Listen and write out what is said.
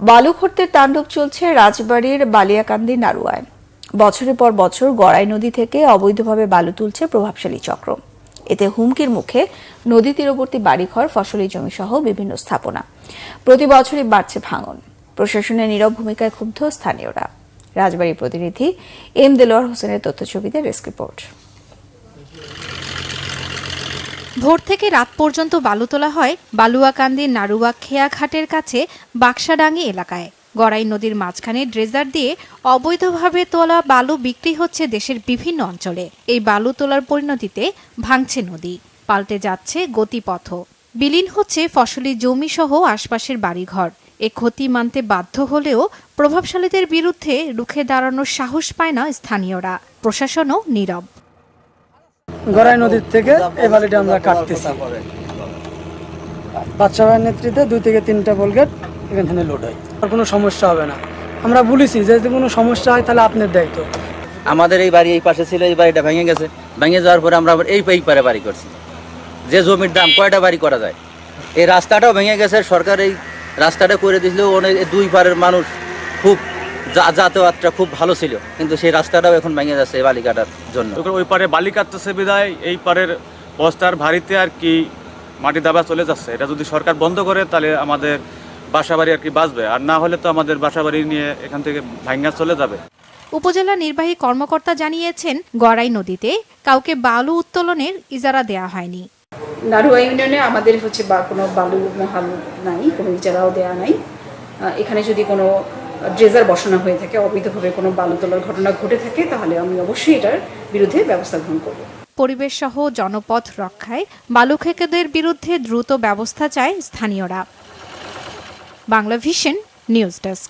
বালু খর্তের তাণ্ডব চলছে রাজবাড়ীর বালিয়াকান্দি নারুয়ায়। বছরের পর বছর গড়াই নদী থেকে অবৈধভাবে বালু তুলছে প্রভাবশালী চক্র। এতে হুমকির মুখে নদী তীরবর্তী বাড়িঘর, ফসলি জমি সহ বিভিন্ন স্থাপনা। প্রতি বছরই বাড়ছে ভাঙন। প্রশাসনের নীরব ভূমিকায় ক্ষুব্ধ স্থানীয়রা। রাজবাড়ী প্রতিনিধি এম দেলোয়ার হোসেনের তথ্যছবিতে ডেস্ক রিপোর্ট। ভোর থেকে রাত পর্যন্ত বালু তোলা হয় বালুয়াকান্দির নারুয়া খেয়াঘাটের কাছে বাক্সাডাঙ্গি এলাকায়। গড়াই নদীর মাঝখানে ড্রেজার দিয়ে অবৈধভাবে তোলা বালু বিক্রি হচ্ছে দেশের বিভিন্ন অঞ্চলে। এই বালু তোলার পরিণতিতে ভাঙছে নদী, পাল্টে যাচ্ছে গতিপথ, বিলীন হচ্ছে ফসলি জমি সহ আশপাশের বাড়িঘর। এ ক্ষতি মানতে বাধ্য হলেও প্রভাবশালীদের বিরুদ্ধে রুখে দাঁড়ানোর সাহস পায় না স্থানীয়রা। প্রশাসনও নীরব। গড়াই নদীর থেকে এই বালিটা আমরা কাটতেছি। বাদশা ভাইয়ের নেতৃত্বে 2 থেকে 3টা বোলগেট এখান থেকে লোড হয়। আর কোনো সমস্যা হবে না। আমরা বলেছি যে যদি কোনো সমস্যা হয় তাহলে আপনার দায়িত্ব। আমাদের এই বাড়ি এই পাশে ছিল, এই বাড়িটা ভেঙে গেছে। ভেঙে যাওয়ার পরে আমরা আবার এই পারে বাড়ি করছি। যে জমির দাম কয়টা বাড়ি করা যায়। এই রাস্তাটাও ভেঙে গেছে। সরকার এই রাস্তাটা করে দিয়েছিল, অনেক 2 পারের মানুষ খুব যাতায়াতটা খুব ভালো ছিল, কিন্তু সেই রাস্তাটাও এখন ভেঙে যাচ্ছে এই বালি কাটার জন্য। ওই পারে বালি কাটতেছে বিদায় এই পারের বস্তার ভারীতে আর কি মাটি দাবা চলে যাচ্ছে। এটা যদি সরকার বন্ধ করে তাহলে আমাদের বাসাবাড়ি আর কি বাঁচবে, আর না হলে তো আমাদের বাসাবাড়ি নিয়ে এখান থেকে ভাঙা চলে যাবে। উপজেলা নির্বাহী কর্মকর্তা জানিয়েছেন, গড়াই নদীতে কাউকে বালু উত্তোলনের ইজারা দেয়া হয়নি। নারুয়া ইউনিয়নে আমাদের কোনো বালু মহাল নাই, কোনো ইজারাও দেয়া নাই। এখানে যদি কোনো ড্রেজার বসানো হয়ে থাকে, অবৈধভাবে কোনো বালু তোলার ঘটনা ঘটে থাকে, তাহলে আমি অবশ্যই এটার বিরুদ্ধে ব্যবস্থা গ্রহণ করব। পরিবেশ সহ জনপথ রক্ষায় বালু খেকেদের বিরুদ্ধে দ্রুত ব্যবস্থা চায় স্থানীয়রা। Bangla vision news desk.